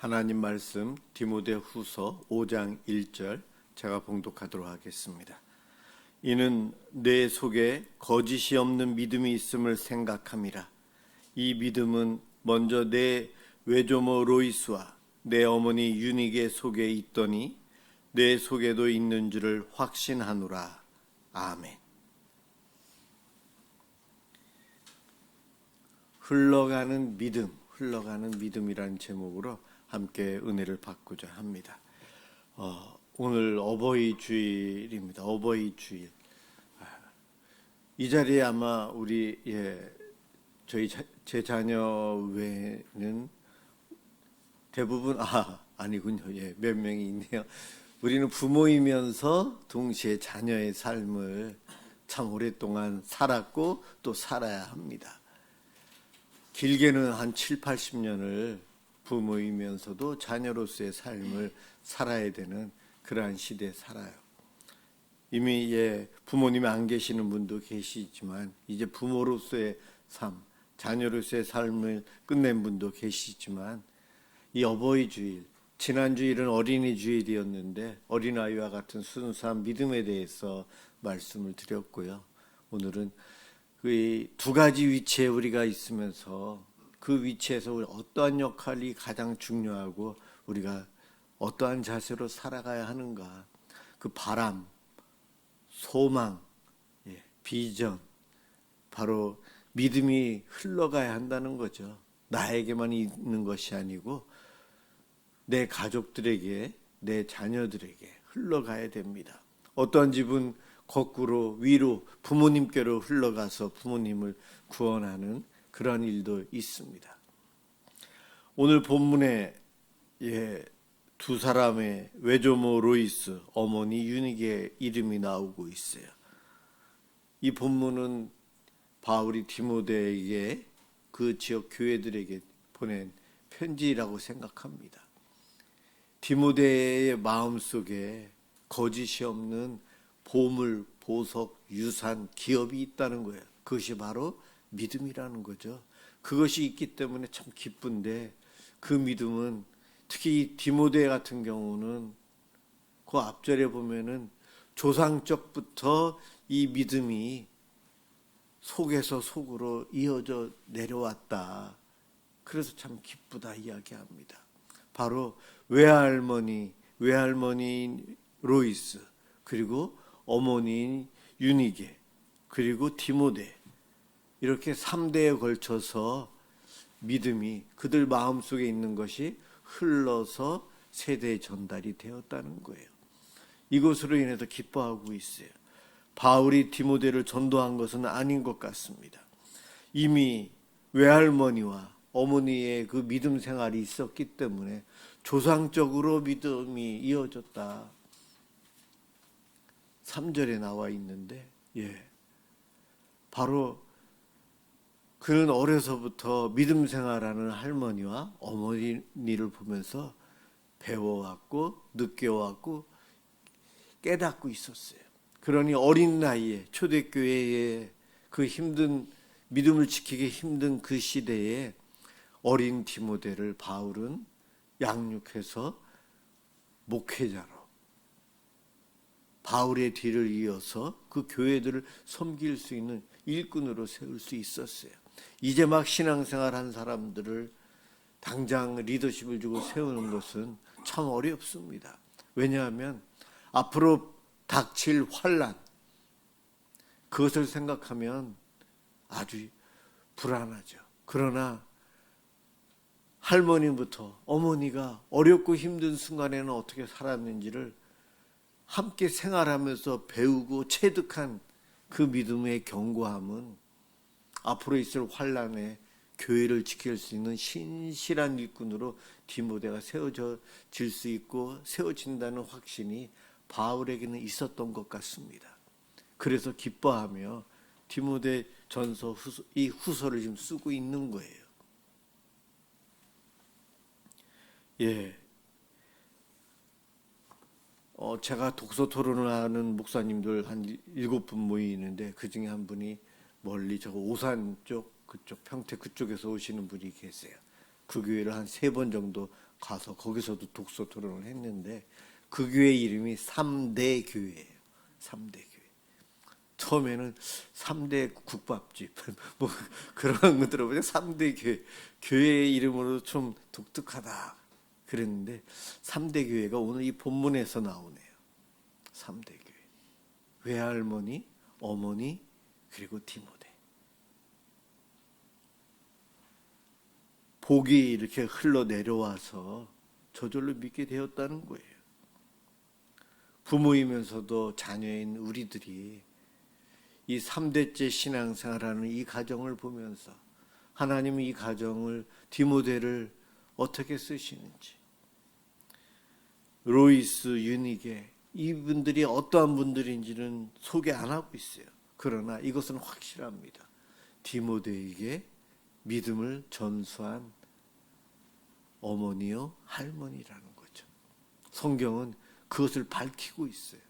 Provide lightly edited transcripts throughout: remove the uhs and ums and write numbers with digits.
하나님 말씀 디모데후서 5장 1절 제가 봉독하도록 하겠습니다. 이는 내 속에 거짓이 없는 믿음이 있음을 생각함이라. 이 믿음은 먼저 내 외조모 로이스와 내 어머니 유니게 속에 있더니 내 속에도 있는 줄을 확신하노라. 아멘. 흘러가는 믿음이라는 제목으로 함께 은혜를 받고자 합니다. 오늘 어버이 주일입니다. 어버이 주일. 이 자리에 아마 우리 제 자녀 외에는 대부분 아니군요. 몇 명이 있네요. 우리는 부모이면서 동시에 자녀의 삶을 참 오랫동안 살았고 또 살아야 합니다. 길게는 한 7, 80년을 부모이면서도 자녀로서의 삶을 살아야 되는 그러한 시대에 살아요. 이미 부모님이 안 계시는 분도 계시지만 이제 부모로서의 삶, 자녀로서의 삶을 끝낸 분도 계시지만 이 어버이 주일, 지난 주일은 어린이 주일이었는데 어린아이와 같은 순수한 믿음에 대해서 말씀을 드렸고요. 오늘은 그 두 가지 위치에 우리가 있으면서 그 위치에서 우리 어떠한 역할이 가장 중요하고 우리가 어떠한 자세로 살아가야 하는가, 그 바람, 소망, 비전, 바로 믿음이 흘러가야 한다는 거죠. 나에게만 있는 것이 아니고 내 가족들에게, 내 자녀들에게 흘러가야 됩니다. 어떠한 집은 거꾸로 위로 부모님께로 흘러가서 부모님을 구원하는 그런 일도 있습니다. 오늘 본문에 두 사람의 외조모 로이스, 어머니 유니게 이름이 나오고 있어요. 이 본문은 바울이 디모데에게 그 지역 교회들에게 보낸 편지라고 생각합니다. 디모데의 마음속에 거짓이 없는 보물, 보석, 유산, 기업이 있다는 거예요. 그것이 바로 믿음이라는 거죠. 그것이 있기 때문에 참 기쁜데 그 믿음은 특히 디모데 같은 경우는 그 앞절에 보면은 조상적부터 이 믿음이 속에서 속으로 이어져 내려왔다. 그래서 참 기쁘다 이야기합니다. 바로 외할머니 로이스, 그리고 어머니 유니게, 그리고 디모데, 이렇게 3대에 걸쳐서 믿음이 그들 마음속에 있는 것이 흘러서 세대에 전달이 되었다는 거예요. 이것으로 인해서 기뻐하고 있어요. 바울이 디모데를 전도한 것은 아닌 것 같습니다. 이미 외할머니와 어머니의 그 믿음 생활이 있었기 때문에 조상적으로 믿음이 이어졌다. 3절에 나와 있는데 바로 그는 어려서부터 믿음 생활하는 할머니와 어머니를 보면서 배워왔고 느껴왔고 깨닫고 있었어요. 그러니 어린 나이에 초대교회에 그 힘든 믿음을 지키기 힘든 그 시대에 어린 디모데를 바울은 양육해서 목회자로 바울의 뒤를 이어서 그 교회들을 섬길 수 있는 일꾼으로 세울 수 있었어요. 이제 막 신앙생활한 사람들을 당장 리더십을 주고 세우는 것은 참 어렵습니다. 왜냐하면 앞으로 닥칠 환난, 그것을 생각하면 아주 불안하죠. 그러나 할머니부터 어머니가 어렵고 힘든 순간에는 어떻게 살았는지를 함께 생활하면서 배우고 체득한 그 믿음의 견고함은 앞으로 있을 환난에 교회를 지킬 수 있는 신실한 일꾼으로 디모데가 세워질 수 있고 세워진다는 확신이 바울에게는 있었던 것 같습니다. 그래서 기뻐하며 디모데 전서 이 후서를 지금 쓰고 있는 거예요. 제가 독서 토론을 하는 목사님들 한 7분 모이는데 그 중에 한 분이 멀리 저 오산 쪽, 그쪽 평택 그쪽에서 오시는 분이 계세요. 그 교회를 한 3번 정도 가서 거기서도 독서 토론을 했는데 그 교회 이름이 3대 교회예요. 3대 교회. 처음에는 3대 국밥집 뭐 그런 거 들어보자 3대 교회. 교회 이름으로 좀 독특하다 그랬는데 3대 교회가 오늘 이 본문에서 나오네요. 3대 교회. 외할머니, 어머니, 그리고 디모데. 복이 이렇게 흘러내려와서 저절로 믿게 되었다는 거예요. 부모이면서도 자녀인 우리들이 이 3대째 신앙생활하는 이 가정을 보면서 하나님은 이 가정을, 디모데를 어떻게 쓰시는지, 로이스, 유니게 이분들이 어떠한 분들인지는 소개 안 하고 있어요. 그러나 이것은 확실합니다. 디모데에게 믿음을 전수한 어머니요 할머니라는 거죠. 성경은 그것을 밝히고 있어요.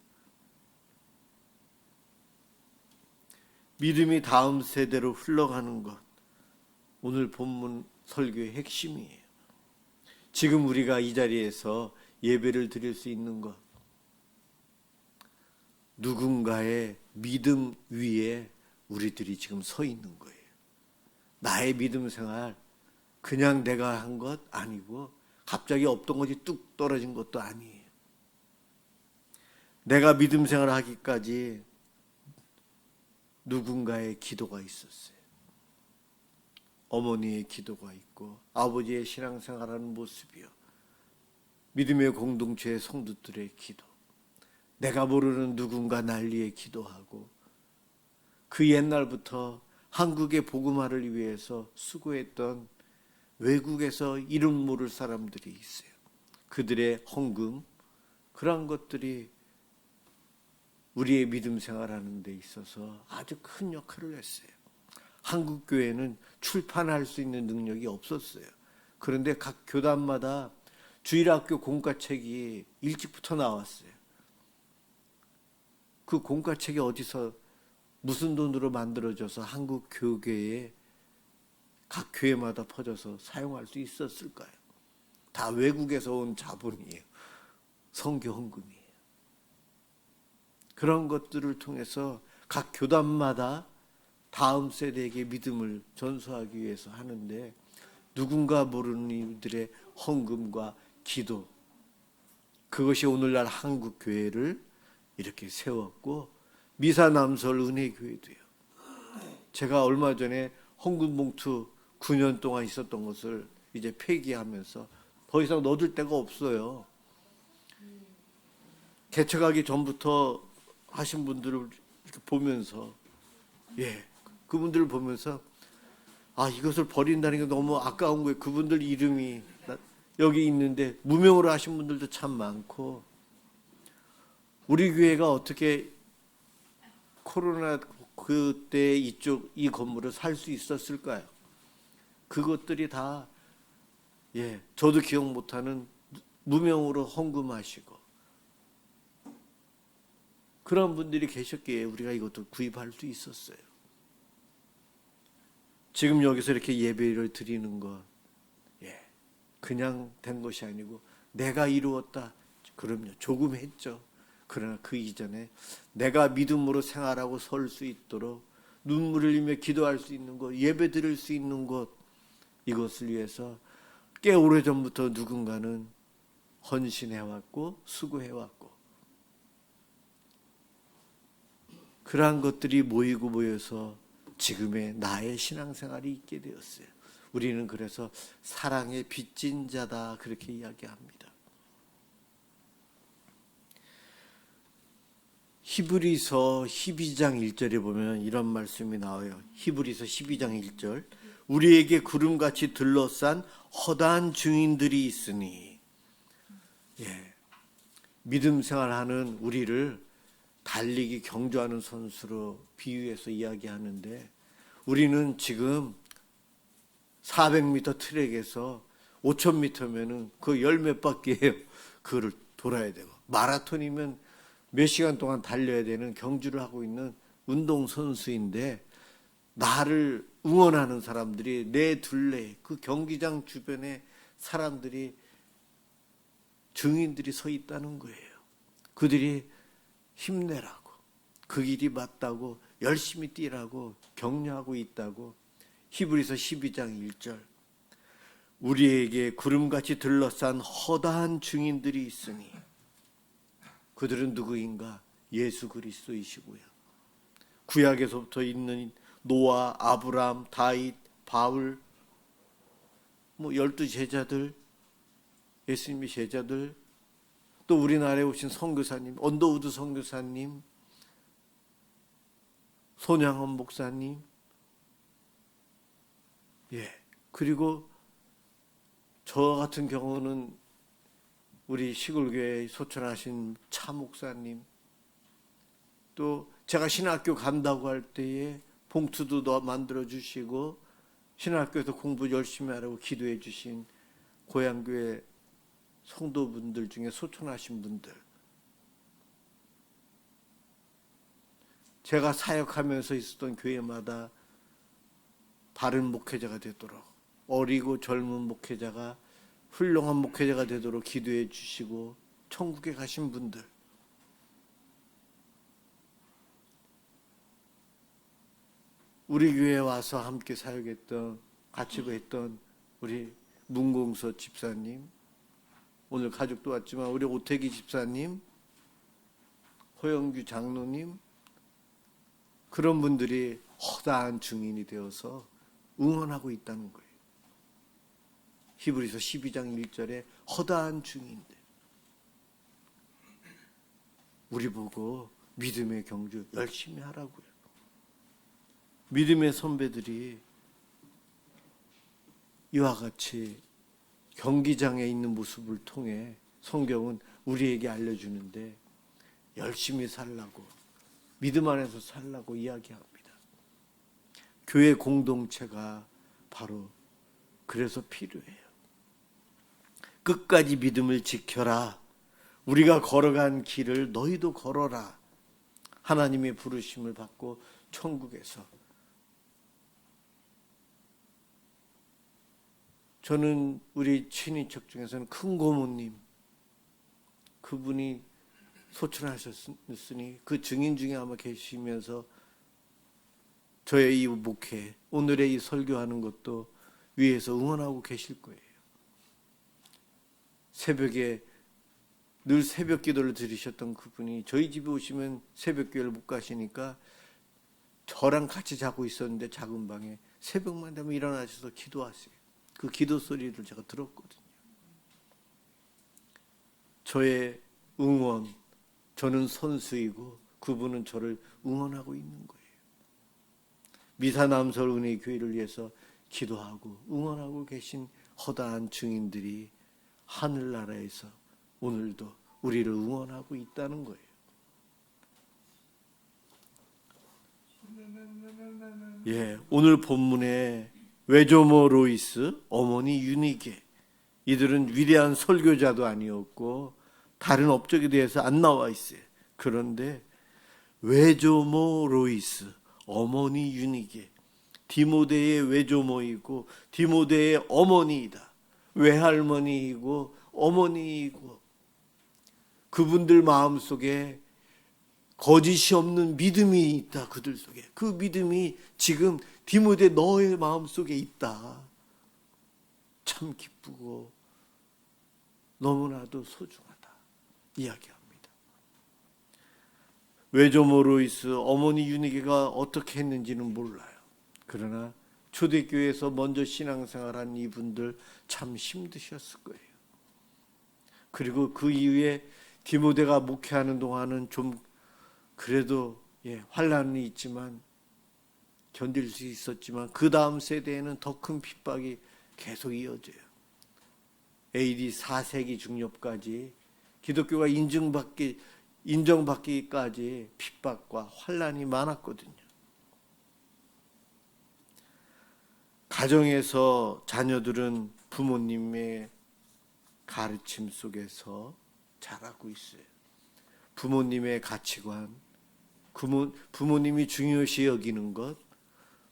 믿음이 다음 세대로 흘러가는 것, 오늘 본문 설교의 핵심이에요. 지금 우리가 이 자리에서 예배를 드릴 수 있는 것, 누군가의 믿음 위에 우리들이 지금 서 있는 거예요. 나의 믿음 생활 그냥 내가 한 것 아니고 갑자기 없던 것이 뚝 떨어진 것도 아니에요. 내가 믿음 생활을 하기까지 누군가의 기도가 있었어요. 어머니의 기도가 있고 아버지의 신앙생활하는 모습이요. 믿음의 공동체의 성도들의 기도. 내가 모르는 누군가 날 위해 기도하고 그 옛날부터 한국의 복음화를 위해서 수고했던 외국에서 이름 모를 사람들이 있어요. 그들의 헌금, 그런 것들이 우리의 믿음 생활하는 데 있어서 아주 큰 역할을 했어요. 한국 교회는 출판할 수 있는 능력이 없었어요. 그런데 각 교단마다 주일학교 공과책이 일찍부터 나왔어요. 그 공과책이 어디서 무슨 돈으로 만들어져서 한국 교계에 각 교회마다 퍼져서 사용할 수 있었을까요? 다 외국에서 온 자본이에요. 선교 헌금이에요. 그런 것들을 통해서 각 교단마다 다음 세대에게 믿음을 전수하기 위해서 하는데 누군가 모르는 이들의 헌금과 기도, 그것이 오늘날 한국 교회를 이렇게 세웠고 미사남설 은혜교회도요. 제가 얼마 전에 헌금 봉투 9년 동안 있었던 것을 이제 폐기하면서 더 이상 넣어둘 데가 없어요. 개척하기 전부터 하신 분들을 이렇게 보면서, 그분들을 보면서 이것을 버린다는 게 너무 아까운 거예요. 그분들 이름이 여기 있는데 무명으로 하신 분들도 참 많고, 우리 교회가 어떻게 코로나 그때 이 건물을 살 수 있었을까요? 그것들이 다 저도 기억 못하는 무명으로 헌금하시고 그런 분들이 계셨기에 우리가 이것도 구입할 수 있었어요. 지금 여기서 이렇게 예배를 드리는 것, 그냥 된 것이 아니고 내가 이루었다. 그럼요, 조금 했죠. 그러나 그 이전에 내가 믿음으로 생활하고 설 수 있도록 눈물을 흘리며 기도할 수 있는 것, 예배 드릴 수 있는 것, 이것을 위해서 꽤 오래전부터 누군가는 헌신해왔고 수고해왔고 그러한 것들이 모이고 모여서 지금의 나의 신앙생활이 있게 되었어요. 우리는 그래서 사랑의 빚진 자다 그렇게 이야기합니다. 히브리서 12장 1절에 보면 이런 말씀이 나와요. 히브리서 12장 1절. 우리에게 구름같이 둘러싼 허다한 증인들이 있으니. 믿음 생활하는 우리를 달리기 경주하는 선수로 비유해서 이야기하는데 우리는 지금 400m 트랙에서 5000m면은 그 열 몇 바퀴예요. 그거를 돌아야 되고 마라톤이면 몇 시간 동안 달려야 되는 경주를 하고 있는 운동선수인데 나를 응원하는 사람들이 내 둘레 그 경기장 주변에 사람들이 증인들이 서 있다는 거예요. 그들이 힘내라고, 그 길이 맞다고, 열심히 뛰라고 격려하고 있다고. 히브리서 12장 1절. 우리에게 구름같이 들러싼 허다한 증인들이 있으니 그들은 누구인가? 예수 그리스도이시고요. 구약에서부터 있는 노아, 아브람, 다윗, 바울, 12 제자들, 예수님의 제자들, 또 우리나라에 오신 선교사님, 언더우드 선교사님, 손양원 목사님, 그리고 저 같은 경우는 우리 시골교회에 소천하신 차 목사님, 또 제가 신학교 간다고 할 때에 봉투도 만들어 주시고 신학교에서 공부 열심히 하라고 기도해 주신 고향교회 성도분들 중에 소천하신 분들, 제가 사역하면서 있었던 교회마다 바른 목회자가 되도록, 어리고 젊은 목회자가 훌륭한 목회자가 되도록 기도해 주시고 천국에 가신 분들, 우리 교회에 와서 함께 사역했던, 같이 했던 우리 문공서 집사님, 오늘 가족도 왔지만 우리 오태기 집사님, 허영규 장로님, 그런 분들이 허다한 증인이 되어서 응원하고 있다는 거예요. 히브리서 12장 1절에 허다한 증인들. 우리 보고 믿음의 경주 열심히 하라고요. 믿음의 선배들이 이와 같이 경기장에 있는 모습을 통해 성경은 우리에게 알려주는데 열심히 살라고, 믿음 안에서 살라고 이야기합니다. 교회 공동체가 바로 그래서 필요해요. 끝까지 믿음을 지켜라. 우리가 걸어간 길을 너희도 걸어라. 하나님의 부르심을 받고 천국에서, 저는 우리 친인척 중에서는 큰 고모님, 그분이 소천하셨으니 그 증인 중에 아마 계시면서 저의 이 목회, 오늘의 이 설교하는 것도 위에서 응원하고 계실 거예요. 새벽에 늘 새벽 기도를 들으셨던 그분이 저희 집에 오시면 새벽 기도를 못 가시니까 저랑 같이 자고 있었는데 작은 방에 새벽만 되면 일어나셔서 기도하세요. 그 기도 소리를 제가 들었거든요. 저의 응원, 저는 선수이고 그분은 저를 응원하고 있는 거예요. 미사남설 은혜교회를 위해서 기도하고 응원하고 계신 허다한 증인들이 하늘나라에서 오늘도 우리를 응원하고 있다는 거예요. 오늘 본문에 외조모 로이스, 어머니 유니게, 이들은 위대한 설교자도 아니었고 다른 업적에 대해서 안 나와 있어요. 그런데 외조모 로이스, 어머니 유니게, 디모데의 외조모이고 디모데의 어머니이다. 외할머니이고 어머니이고, 그분들 마음속에 거짓이 없는 믿음이 있다. 그들 속에 그 믿음이 지금 디모데 너의 마음속에 있다. 참 기쁘고 너무나도 소중하다 이야기합니다. 외조모 로이스, 어머니 유니게가 어떻게 했는지는 몰라요. 그러나 초대교회에서 먼저 신앙생활한 이분들 참 힘드셨을 거예요. 그리고 그 이후에 디모데가 목회하는 동안은 좀 그래도 환난이 있지만 견딜 수 있었지만 그 다음 세대에는 더 큰 핍박이 계속 이어져요. AD 4세기 중엽까지 기독교가 인정받기까지 핍박과 환난이 많았거든요. 가정에서 자녀들은 부모님의 가르침 속에서 자라고 있어요. 부모님의 가치관, 부모님이 중요시 여기는 것,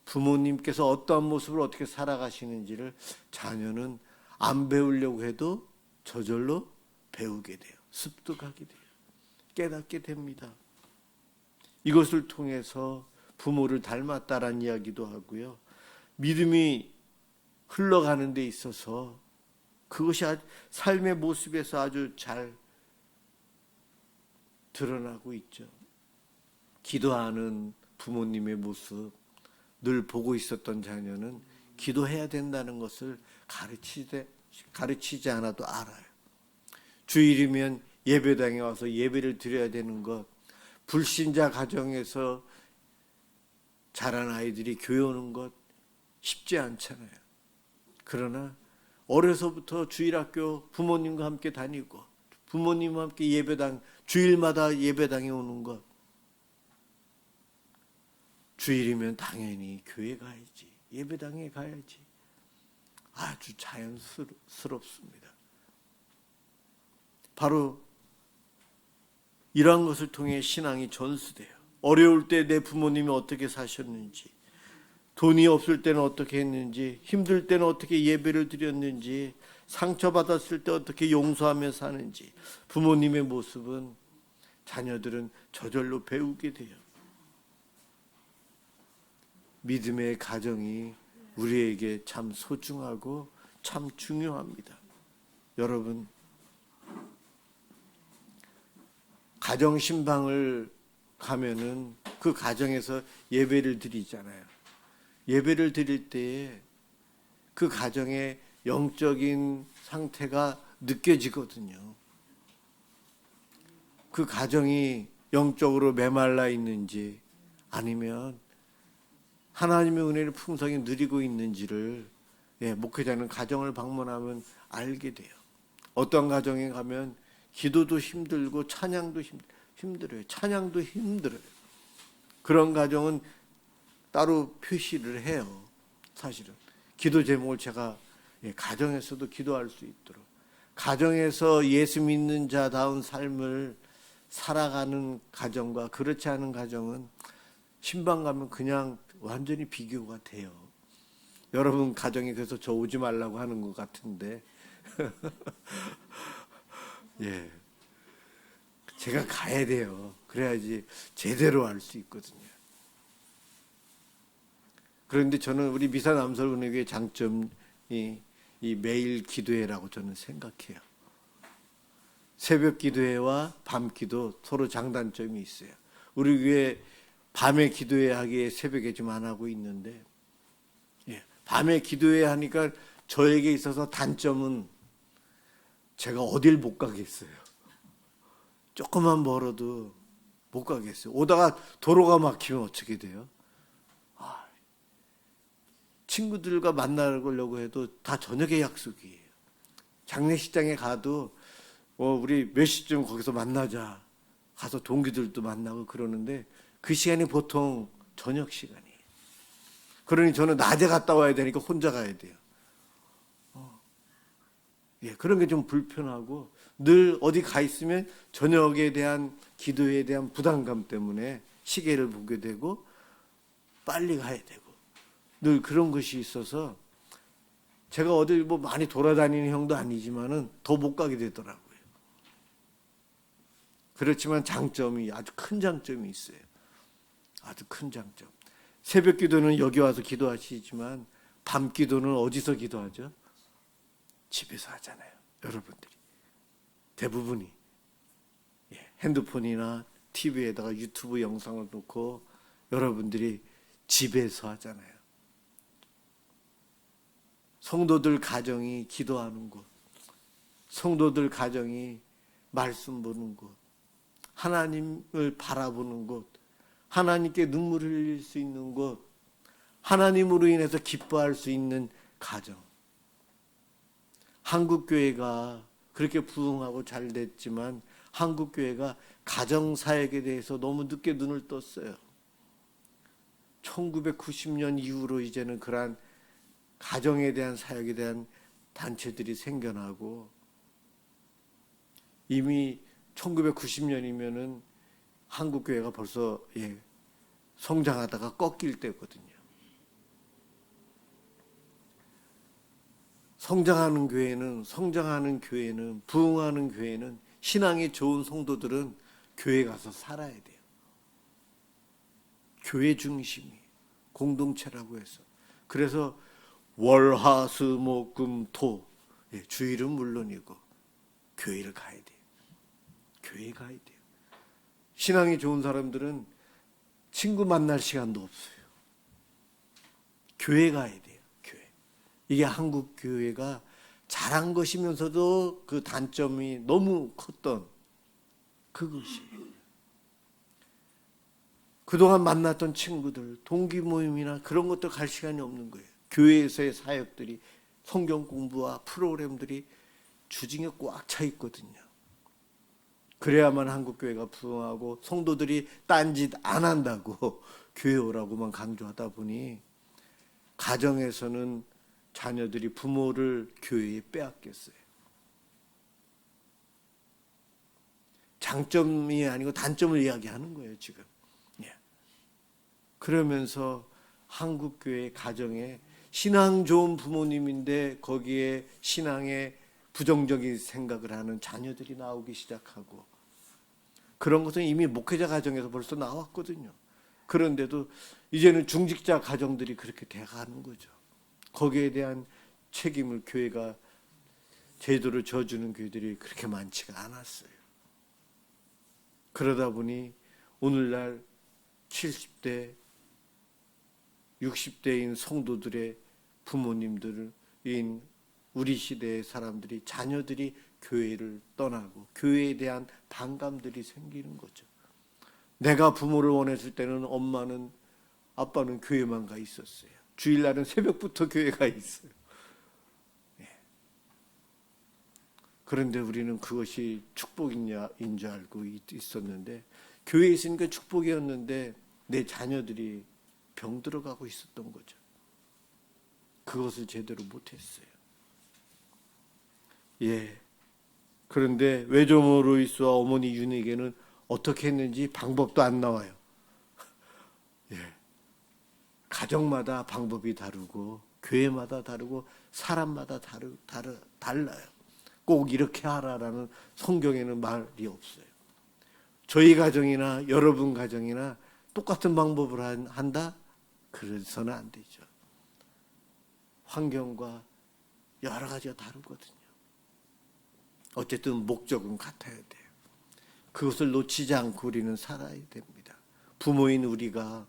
부모님께서 어떠한 모습으로 어떻게 살아가시는지를 자녀는 안 배우려고 해도 저절로 배우게 돼요. 습득하게 돼요. 깨닫게 됩니다. 이것을 통해서 부모를 닮았다라는 이야기도 하고요. 믿음이 흘러가는 데 있어서 그것이 삶의 모습에서 아주 잘 드러나고 있죠. 기도하는 부모님의 모습 늘 보고 있었던 자녀는 기도해야 된다는 것을 가르치지 않아도 알아요. 주일이면 예배당에 와서 예배를 드려야 되는 것, 불신자 가정에서 자란 아이들이 교회 오는 것 쉽지 않잖아요. 그러나 어려서부터 주일학교 부모님과 함께 다니고 부모님과 함께 예배당, 주일마다 예배당에 오는 것, 주일이면 당연히 교회 가야지, 예배당에 가야지, 아주 자연스럽습니다. 바로 이러한 것을 통해 신앙이 전수돼요. 어려울 때 내 부모님이 어떻게 사셨는지, 돈이 없을 때는 어떻게 했는지, 힘들 때는 어떻게 예배를 드렸는지, 상처받았을 때 어떻게 용서하며 사는지, 부모님의 모습은 자녀들은 저절로 배우게 돼요. 믿음의 가정이 우리에게 참 소중하고 참 중요합니다. 여러분, 가정 신방을 가면은 그 가정에서 예배를 드리잖아요. 예배를 드릴 때에 그 가정의 영적인 상태가 느껴지거든요. 그 가정이 영적으로 메말라 있는지 아니면 하나님의 은혜를 풍성히 누리고 있는지를 목회자는 가정을 방문하면 알게 돼요. 어떤 가정에 가면 기도도 힘들고 찬양도 힘들어요. 찬양도 힘들어요. 그런 가정은 따로 표시를 해요. 사실은 기도 제목을 제가 가정에서도 기도할 수 있도록, 가정에서 예수 믿는 자다운 삶을 살아가는 가정과 그렇지 않은 가정은 신방 가면 그냥 완전히 비교가 돼요. 여러분 가정에 그래서 저 오지 말라고 하는 것 같은데 예, 제가 가야 돼요. 그래야지 제대로 알 수 있거든요. 그런데 저는 우리 미사남설은혜교의 장점이 이 매일 기도회라고 저는 생각해요. 새벽 기도회와 밤 기도 서로 장단점이 있어요. 우리 교회 밤에 기도회 하기에 새벽에 좀 안 하고 있는데, 밤에 기도회 하니까 저에게 있어서 단점은 제가 어딜 못 가겠어요. 조금만 멀어도 못 가겠어요. 오다가 도로가 막히면 어떻게 돼요? 친구들과 만나려고 해도 다 저녁에 약속이에요. 장례식장에 가도 우리 몇 시쯤 거기서 만나자, 가서 동기들도 만나고 그러는데 그 시간이 보통 저녁 시간이에요. 그러니 저는 낮에 갔다 와야 되니까 혼자 가야 돼요. 그런 게 좀 불편하고, 늘 어디 가 있으면 저녁에 대한 기도에 대한 부담감 때문에 시계를 보게 되고 빨리 가야 되고 늘 그런 것이 있어서 제가 어디 많이 돌아다니는 형도 아니지만은 더 못 가게 되더라고요. 그렇지만 장점이, 아주 큰 장점이 있어요. 아주 큰 장점. 새벽 기도는 여기 와서 기도하시지만 밤 기도는 어디서 기도하죠? 집에서 하잖아요. 여러분들이 대부분이 핸드폰이나 TV에다가 유튜브 영상을 놓고 여러분들이 집에서 하잖아요. 성도들 가정이 기도하는 곳, 성도들 가정이 말씀 보는 곳, 하나님을 바라보는 곳, 하나님께 눈물을 흘릴 수 있는 곳, 하나님으로 인해서 기뻐할 수 있는 가정. 한국교회가 그렇게 부흥하고 잘 됐지만 한국교회가 가정사역에 대해서 너무 늦게 눈을 떴어요. 1990년 이후로 이제는 그러한 가정에 대한 사역에 대한 단체들이 생겨나고, 이미 1990년이면은 한국교회가 벌써 성장하다가 꺾일 때거든요. 성장하는 교회는 부흥하는 교회는 신앙이 좋은 성도들은 교회 가서 살아야 돼요. 교회 중심이 공동체라고 해서. 그래서 월화수목금토 주일은 물론이고 교회를 가야 돼요. 교회 가야 돼요. 신앙이 좋은 사람들은 친구 만날 시간도 없어요. 교회 가야 돼요. 교회. 이게 한국 교회가 잘한 것이면서도 그 단점이 너무 컸던 그것이. 그동안 만났던 친구들, 동기 모임이나 그런 것도 갈 시간이 없는 거예요. 교회에서의 사역들이, 성경 공부와 프로그램들이 주중에 꽉 차 있거든요. 그래야만 한국교회가 부흥하고 성도들이 딴짓 안 한다고 교회 오라고만 강조하다 보니 가정에서는 자녀들이 부모를 교회에 빼앗겼어요. 장점이 아니고 단점을 이야기하는 거예요, 지금. 그러면서 한국교회 가정에 신앙 좋은 부모님인데 거기에 신앙에 부정적인 생각을 하는 자녀들이 나오기 시작하고, 그런 것은 이미 목회자 가정에서 벌써 나왔거든요. 그런데도 이제는 중직자 가정들이 그렇게 돼가는 거죠. 거기에 대한 책임을 교회가 제대로 져주는 교회들이 그렇게 많지가 않았어요. 그러다 보니 오늘날 70대, 60대인 성도들의 부모님들인 우리 시대의 사람들이, 자녀들이 교회를 떠나고 교회에 대한 반감들이 생기는 거죠. 내가 부모를 원했을 때는 엄마는, 아빠는 교회만 가 있었어요. 주일날은 새벽부터 교회 가 있어요. 그런데 우리는 그것이 축복인 줄 알고 있었는데, 교회에 있으니까 축복이었는데 내 자녀들이 병들어가고 있었던 거죠. 그것을 제대로 못했어요. 그런데 외조모 로이스와 어머니 윤에게는 어떻게 했는지 방법도 안 나와요. 가정마다 방법이 다르고 교회마다 다르고 사람마다 달라요. 꼭 이렇게 하라라는 성경에는 말이 없어요. 저희 가정이나 여러분 가정이나 똑같은 방법을 한다? 그래서는 안 되죠. 환경과 여러 가지가 다르거든요. 어쨌든 목적은 같아야 돼요. 그것을 놓치지 않고 우리는 살아야 됩니다. 부모인 우리가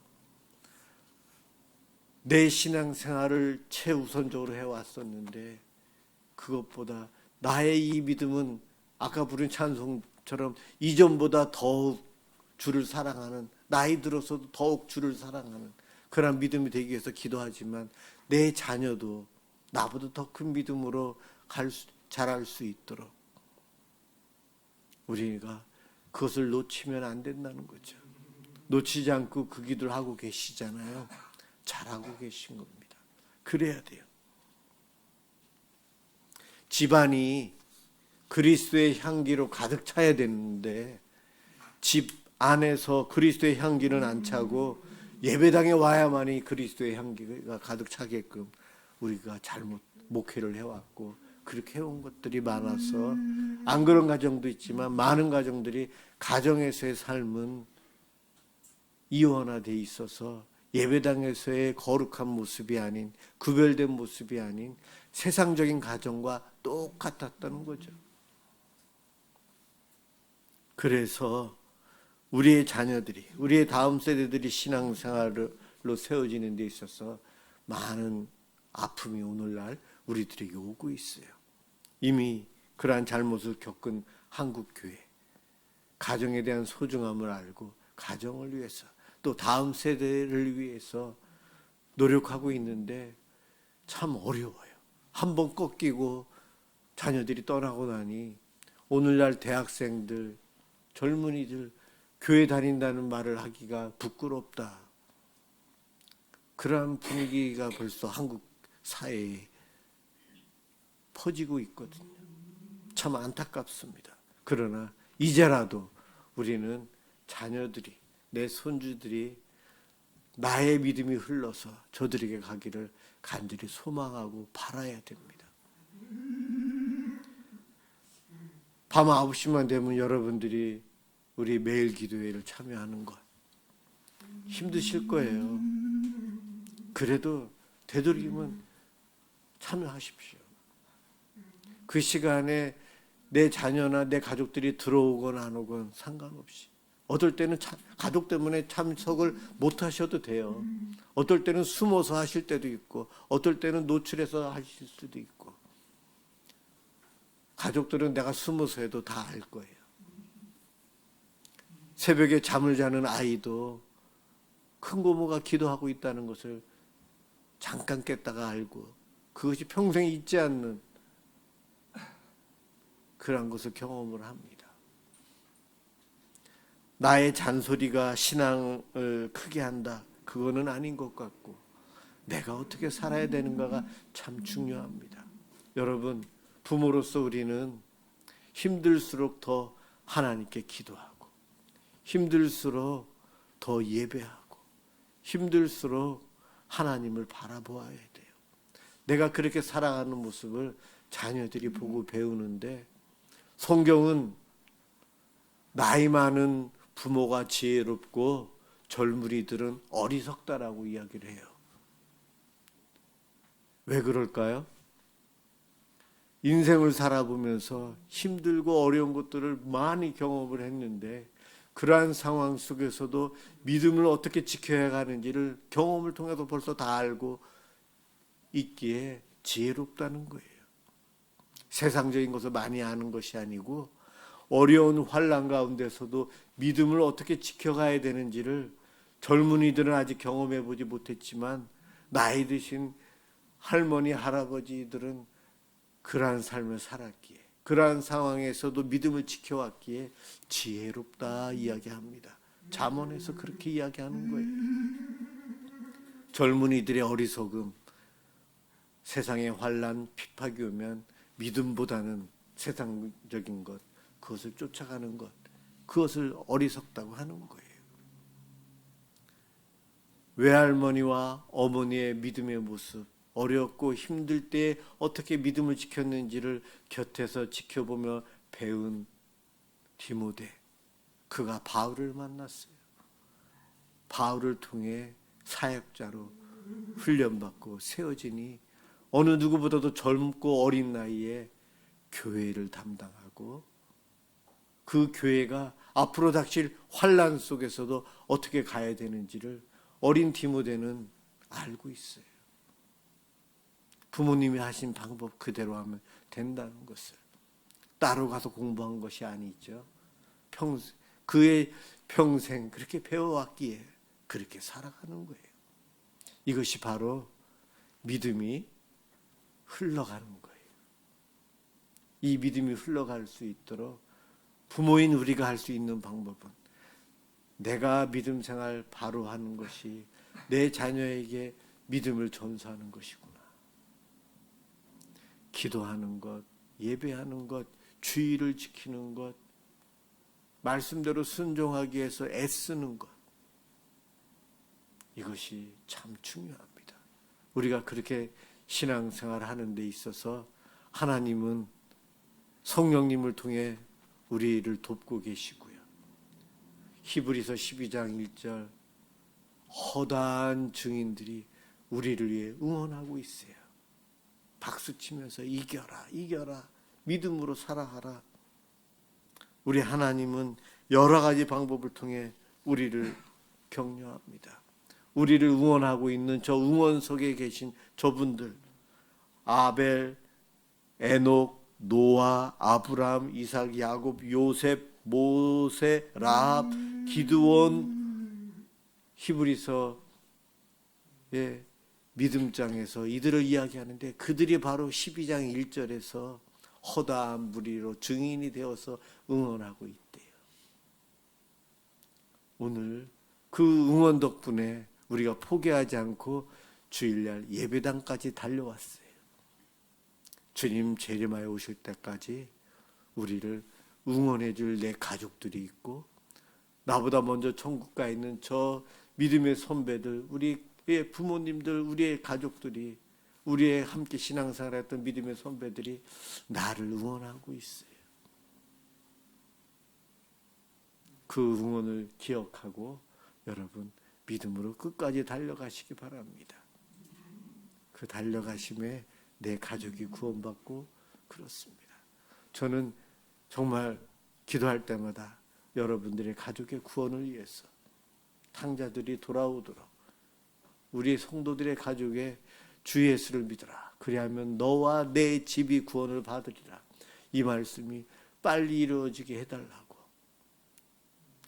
내 신앙생활을 최우선적으로 해왔었는데, 그것보다 나의 이 믿음은 아까 부른 찬송처럼 이전보다 더욱 주를 사랑하는, 나이 들어서도 더욱 주를 사랑하는 그런 믿음이 되기 위해서 기도하지만, 내 자녀도 나보다 더 큰 믿음으로 자랄 수 있도록 우리가 그것을 놓치면 안 된다는 거죠. 놓치지 않고 그 기도를 하고 계시잖아요. 잘하고 계신 겁니다. 그래야 돼요. 집안이 그리스도의 향기로 가득 차야 되는데, 집 안에서 그리스도의 향기는 안 차고 예배당에 와야만이 그리스도의 향기가 가득 차게끔 우리가 잘못 목회를 해왔고, 그렇게 해온 것들이 많아서, 안 그런 가정도 있지만 많은 가정들이 가정에서의 삶은 이원화되어 있어서 예배당에서의 거룩한 모습이 아닌, 구별된 모습이 아닌 세상적인 가정과 똑같았다는 거죠. 그래서 우리의 자녀들이, 우리의 다음 세대들이 신앙생활로 세워지는 데 있어서 많은 아픔이 오늘날 우리들에게 오고 있어요. 이미 그러한 잘못을 겪은 한국교회, 가정에 대한 소중함을 알고 가정을 위해서, 또 다음 세대를 위해서 노력하고 있는데 참 어려워요. 한번 꺾이고 자녀들이 떠나고 나니 오늘날 대학생들, 젊은이들 교회 다닌다는 말을 하기가 부끄럽다. 그러한 분위기가 벌써 한국 사회에 퍼지고 있거든요. 참 안타깝습니다. 그러나 이제라도 우리는 자녀들이, 내 손주들이 나의 믿음이 흘러서 저들에게 가기를 간절히 소망하고 바라야 됩니다. 밤 9시만 되면 여러분들이 우리 매일 기도회를 참여하는 것 힘드실 거예요. 그래도 되도록이면 참여하십시오. 그 시간에 내 자녀나 내 가족들이 들어오건 안 오건 상관없이, 어떨 때는 가족 때문에 참석을 못 하셔도 돼요. 어떨 때는 숨어서 하실 때도 있고, 어떨 때는 노출해서 하실 수도 있고. 가족들은 내가 숨어서 해도 다 알 거예요. 새벽에 잠을 자는 아이도 큰 고모가 기도하고 있다는 것을 잠깐 깼다가 알고, 그것이 평생 잊지 않는 그런 것을 경험을 합니다. 나의 잔소리가 신앙을 크게 한다, 그거는 아닌 것 같고, 내가 어떻게 살아야 되는가가 참 중요합니다. 여러분, 부모로서 우리는 힘들수록 더 하나님께 기도하고, 힘들수록 더 예배하고, 힘들수록 하나님을 바라보아야 돼요. 내가 그렇게 살아가는 모습을 자녀들이 보고 배우는데, 성경은 나이 많은 부모가 지혜롭고 젊은이들은 어리석다라고 이야기를 해요. 왜 그럴까요? 인생을 살아보면서 힘들고 어려운 것들을 많이 경험을 했는데, 그러한 상황 속에서도 믿음을 어떻게 지켜야 하는지를 경험을 통해서 벌써 다 알고 있기에 지혜롭다는 거예요. 세상적인 것을 많이 아는 것이 아니고, 어려운 환난 가운데서도 믿음을 어떻게 지켜가야 되는지를 젊은이들은 아직 경험해 보지 못했지만, 나이 드신 할머니 할아버지들은 그러한 삶을 살았기에, 그러한 상황에서도 믿음을 지켜왔기에 지혜롭다 이야기합니다. 잠언에서 그렇게 이야기하는 거예요. 젊은이들의 어리석음, 세상의 환난 핍박이 오면 믿음보다는 세상적인 것, 그것을 쫓아가는 것, 그것을 어리석다고 하는 거예요. 외할머니와 어머니의 믿음의 모습, 어렵고 힘들 때 어떻게 믿음을 지켰는지를 곁에서 지켜보며 배운 디모데, 그가 바울을 만났어요. 바울을 통해 사역자로 훈련받고 세워지니 어느 누구보다도 젊고 어린 나이에 교회를 담당하고, 그 교회가 앞으로 닥칠 환난 속에서도 어떻게 가야 되는지를 어린 디모데는 알고 있어요. 부모님이 하신 방법 그대로 하면 된다는 것을, 따로 가서 공부한 것이 아니죠. 그의 평생 그렇게 배워왔기에 그렇게 살아가는 거예요. 이것이 바로 믿음이 흘러가는 거예요. 이 믿음이 흘러갈 수 있도록 부모인 우리가 할 수 있는 방법은, 내가 믿음 생활 바로 하는 것이 내 자녀에게 믿음을 전수하는 것이구나. 기도하는 것, 예배하는 것, 주의를 지키는 것, 말씀대로 순종하기 위해서 애쓰는 것, 이것이 참 중요합니다. 우리가 그렇게 신앙생활을 하는 데 있어서 하나님은 성령님을 통해 우리를 돕고 계시고요. 히브리서 12장 1절, 허다한 증인들이 우리를 위해 응원하고 있어요. 박수치면서 이겨라, 이겨라, 믿음으로 살아가라. 우리 하나님은 여러 가지 방법을 통해 우리를 격려합니다. 우리를 응원하고 있는 저 응원 속에 계신 저분들, 아벨, 에녹, 노아, 아브람, 이삭, 야곱, 요셉, 모세, 라합, 기드온, 히브리서의 믿음장에서 이들을 이야기하는데, 그들이 바로 12장 1절에서 허다한 무리로 증인이 되어서 응원하고 있대요. 오늘 그 응원 덕분에 우리가 포기하지 않고 주일날 예배당까지 달려왔어요. 주님 재림하여 오실 때까지 우리를 응원해 줄 내 가족들이 있고, 나보다 먼저 천국 가 있는 저 믿음의 선배들, 우리의 부모님들, 우리의 가족들이 우리의 함께 신앙생활했던 믿음의 선배들이 나를 응원하고 있어요. 그 응원을 기억하고 여러분 믿음으로 끝까지 달려가시기 바랍니다. 그 달려가심에 내 가족이 구원받고 그렇습니다. 저는 정말 기도할 때마다 여러분들의 가족의 구원을 위해서 탕자들이 돌아오도록 우리 성도들의 가족의 주 예수를 믿어라. 그리하면 너와 내 집이 구원을 받으리라. 이 말씀이 빨리 이루어지게 해달라고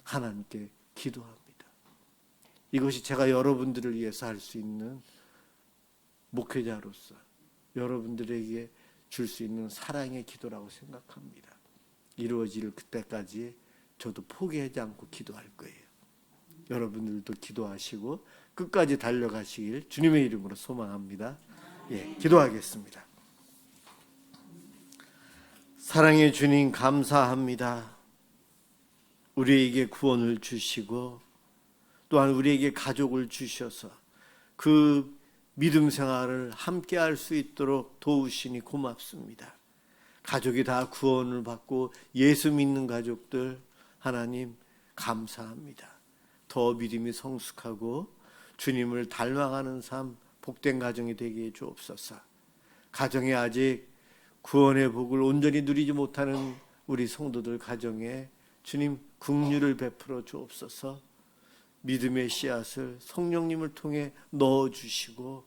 하나님께 기도합니다. 이것이 제가 여러분들을 위해서 할 수 있는 목회자로서 여러분들에게 줄 수 있는 사랑의 기도라고 생각합니다. 이루어질 그때까지 저도 포기하지 않고 기도할 거예요. 여러분들도 기도하시고 끝까지 달려가시길 주님의 이름으로 소망합니다. 기도하겠습니다. 사랑의 주님 감사합니다. 우리에게 구원을 주시고 또한 우리에게 가족을 주셔서 그 믿음 생활을 함께 할 수 있도록 도우시니 고맙습니다. 가족이 다 구원을 받고 예수 믿는 가족들 하나님 감사합니다. 더 믿음이 성숙하고 주님을 닮아가는 삶 복된 가정이 되게 해 주옵소서. 가정에 아직 구원의 복을 온전히 누리지 못하는 우리 성도들 가정에 주님 긍휼을 베풀어 주옵소서. 믿음의 씨앗을 성령님을 통해 넣어주시고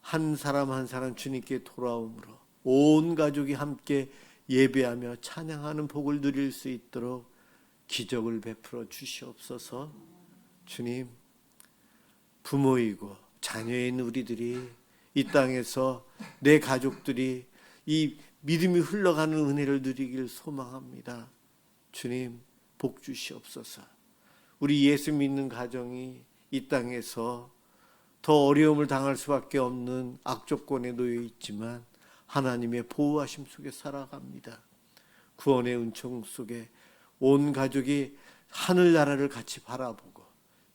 한 사람 한 사람 주님께 돌아옴으로 온 가족이 함께 예배하며 찬양하는 복을 누릴 수 있도록 기적을 베풀어 주시옵소서. 주님, 부모이고 자녀인 우리들이 이 땅에서 내 가족들이 이 믿음이 흘러가는 은혜를 누리길 소망합니다. 주님, 복 주시옵소서. 우리 예수 믿는 가정이 이 땅에서 더 어려움을 당할 수밖에 없는 악조건에 놓여 있지만 하나님의 보호하심 속에 살아갑니다. 구원의 은총 속에 온 가족이 하늘나라를 같이 바라보고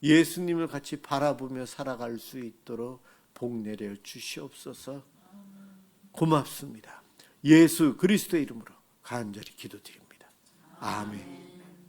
예수님을 같이 바라보며 살아갈 수 있도록 복 내려 주시옵소서. 고맙습니다. 예수 그리스도의 이름으로 간절히 기도드립니다. 아멘.